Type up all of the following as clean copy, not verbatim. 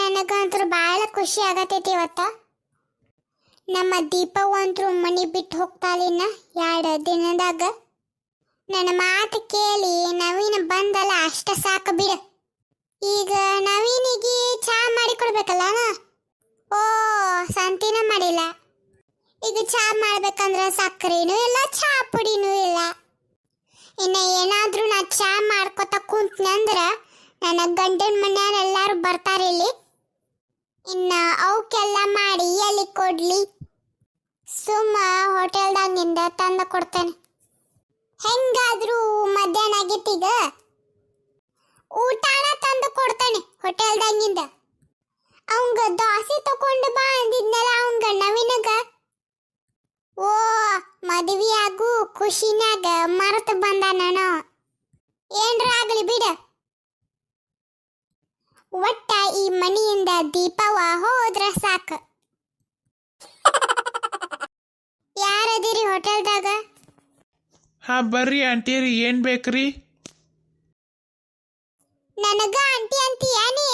ನನಗಂತೂ ಭಾಳ ಖುಷಿ ಆಗತೈತಿ ಇವತ್ತ. ನಮ್ಮ ದೀಪವ್ವ ಅಂತೂ ಮನೆ ಬಿಟ್ಟು ಹೋಗ್ತಾಳಿನ್ನ 2 ದಿನದಾಗ. ನನ್ನ ಮಾತು ಕೇಳಿ ನವೀನ ಬಂದಲ್ಲ ಅಷ್ಟ ಸಾಕು ಬಿಡ. ಈಗ ನವೀನಿಗೆ ಚಾ ಮಾಡಿ ಕೊಡ್ಬೇಕಲ್ಲ. ಓ ಸಂತಿನ ಮಾಡಿಲ್ಲ. ಈಗ ಚಾ ಮಾಡ್ಬೇಕಂದ್ರೆ ಸಕ್ಕರೆನೂ ಇಲ್ಲ, ಚಾ ಪುಡಿನೂ ಇಲ್ಲ. ಇನ್ನು ಏನಾದ್ರೂ ನಾ ಚಾ ಮಾಡ್ಕೊತ ಕುಂತ್ನಂದ್ರ ನನ್ನ ಗಂಡನ ಮನೆಯವರೆಲ್ಲರೂ ಬರ್ತಾರೆ ಇಲ್ಲಿ. ಇನ್ನು ಅವಕ್ಕೆಲ್ಲ ಮಾಡಿ ಎಲ್ಲಿ ಕೊಡ್ಲಿ, ಸುಮ್ಮ ಹೋಟೆಲ್ದಾಗಿಂದ ತಂದು ಕೊಡ್ತೇನೆ. ಹೆಂಗಾದ್ರೂ ಮಧ್ಯಾಹ್ನ ಆಗೈತೀಗ, ಊಟನ ತಂದು ಕೊಡ್ತಾನೆ ಹೋಟೆಲ್ದಾಗಿಂದ. ಅವಂಗ ದೋಸೆ ತಕೊಂಡು ಬಾ ಅಂದಿದ್ನಲ್ಲ ಅವಂಗ ನವೀನಗ. ಓ ಮದುವೆಯಾಗು ಖುಷಿನಾಗ ಮರೆತು ಬಂದ ನಾನು. ಏನ್ರ ಆಗ್ಲಿ ಬಿಡ, ಒಟ್ಟ ಈ ಮನೆಯಿಂದ ದೀಪವ್ವ ಹೋದ್ರ ಸಾಕು. ಯಾರದಿರಿ ಹೋಟೆಲ್ದಾಗ? ಹಾ ಬರ್ರಿ ಆಂಟಿರಿ, ಏನ್ ಬೇಕ್ರಿ? ನನಗ ಆಂಟಿ ಅಂತೀಯಾನಿ?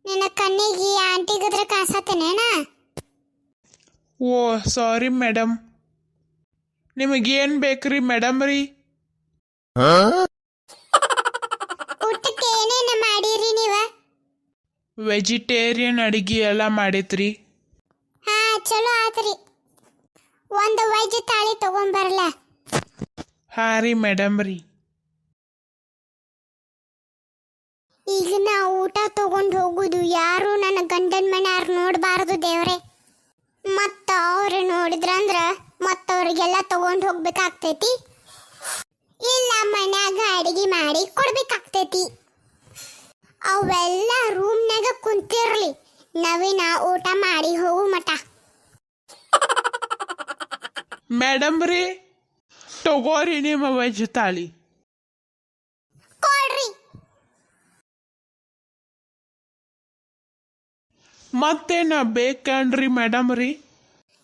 ನಿನ್ನ ಕಣ್ಣಿಗೆ ಆಂಟಿ ಗದ್ರ ಕಾಣಿಸತ್ತೇನೇನ? ಓ ಸಾರಿ ಮೇಡಮ್, ನಿಮಗೇನು ಬೇಕ್ರಿ ಮೇಡಮ್ ರೀ? ಊಟಕ್ಕೆ ಏನೇನು ಮಾಡಿರಿ ನೀವ? ವೆಜಿಟೇರಿಯನ್ ಅಡಿಗೆ ಎಲ್ಲ ಮಾಡೈತ್ರಿ. ಹಾ ಚಲೋ ಆತ್ರಿ. ಒಂದು ವೆಜ್ ತಾಳಿ ತಗೊಂಬರಲ್ಲ? ಹಾ ರೀ ಮೇಡಮ್ ರೀ. ಈಗ ನಾ ಊಟ ತಗೊಂಡು ಹೋಗುದು ಯಾರು ನನ್ನ ಗಂಡನ ಮನೆಯವ್ರು ನೋಡಬಾರದು ದೇವ್ರೆ. ಮತ್ತ ಅವ್ರು ನೋಡಿದ್ರಂದ್ರ ಮತ್ತವ್ರಿಗೆಲ್ಲ ತಗೊಂಡು ಹೋಗ್ಬೇಕಾಗ್ತೈತಿ, ಇಲ್ಲ ಮನ್ಯಾಗ ಅಡಿಗೆ ಮಾಡಿ ಕೊಡ್ಬೇಕಾಗ್ತೈತಿ. ಅವೆಲ್ಲ ರೂಮ್ನಾಗ ಕುಂತಿರ್ಲಿ, ನವೀನ ಊಟ ಮಾಡಿ ಹೋಗು ಮಟ. ಮೇಡಮ್ ರೀ ತಗೋರಿ ನಿಮ್ಮ ವೆಜ್ ತಾಳಿ. ಕೊಡ್ರಿ. ಮತ್ತೇನ ಬೇಕನ್ರಿ ಮೇಡಮ್ ರೀ?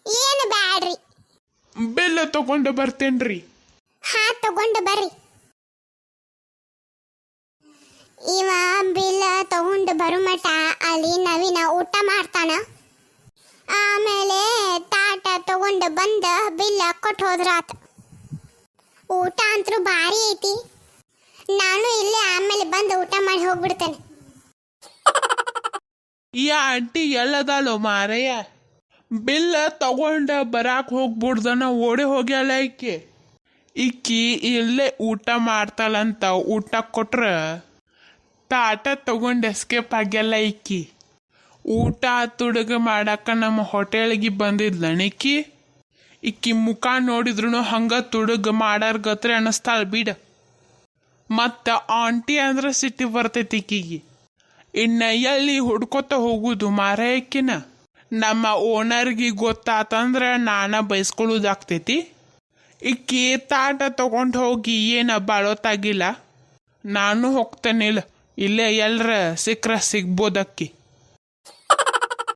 ಏನು ಬ್ಯಾಡ್ರಿ. ಬಿಲ್ ತಗೊಂಡು ಬರ್ತೇನ್ರಿ. ಹಾ ತಗೊಂಡು ಬರ್ರಿ. ಇವ ಬಿಲ್ ತಗೊಂಡು ಬರು ಮಟ ಅಲ್ಲಿ ನವೀನ ಊಟ ಮಾಡ್ತಾನ. ಆಮೇಲೆ ತಾಟ ತಗೊಂಡು ಬಂದ ಬಿಲ್ ಕೊಟ್ಟು ಹೋದ್ರಾತ. ಊಟ ಅಂತೂ ಭಾರಿ ಐತಿ. ನಾನು ಇಲ್ಲೇ ಆಮೇಲೆ ಬಂದು ಊಟ ಮಾಡಿ ಹೋಗ್ಬಿಡ್ತೇನೆ. ಈ ಆಂಟಿ ಎಲ್ಲದಾಳು ಮಾರಯ್ಯ, ಬಿಲ್ ತಗೊಂಡ ಬರಾಕ್ ಹೋಗ್ಬಿಡ್ದನ ಓಡಿ ಹೋಗ್ಯಾಳ ಈಕಿ ಇಲ್ಲೇ ಊಟ ಮಾಡ್ತಾಳಂತ ಊಟ ಕೊಟ್ರ ತಾಟ ತಗೊಂಡು ಎಸ್ಕೇಪ್ ಆಗ್ಯಲ್ಲ ಈಕಿ. ಊಟ ತುಡುಗ ಮಾಡಾಕ ನಮ್ಮ ಹೋಟೆಲ್ಗೆ ಬಂದಿದ್ಲಣಿಕ್ಕಿ. ಈಕಿ ಮುಖ ನೋಡಿದ್ರು ಹಂಗ ತುಡುಗ ಮಾಡಾರ್ ಗತ್ರೆ ಅನ್ನಿಸ್ತಾಳ ಬಿಡ. ಮತ್ತು ಆಂಟಿ ಅಂದ್ರೆ ಸಿಟ್ಟಿ ಬರ್ತೈತಿ ಈಕಿಗೆ. ಇನ್ನು ಎಲ್ಲಿ ಹುಡ್ಕೊತ ಹೋಗುದು ಮಾರಾಯಕ್ಕಿನ? ನಮ್ಮ ಓನರ್ಗೆ ಗೊತ್ತಾತಂದ್ರೆ ನಾನ ಬೈಸ್ಕೊಳ್ಳೋದಾಗ್ತೈತಿ. ಈಕಿ ತಾಟ ತಗೊಂಡು ಹೋಗಿ ಏನು ಬಾಳೋತಾಗಿಲ್ಲ. ನಾನು ಹೋಗ್ತೇನಿಲ್ಲ, ಇಲ್ಲೇ ಎಲ್ಲರ ಸಿಕ್ರ ಸಿಗ್ಬೋದಕ್ಕಿ.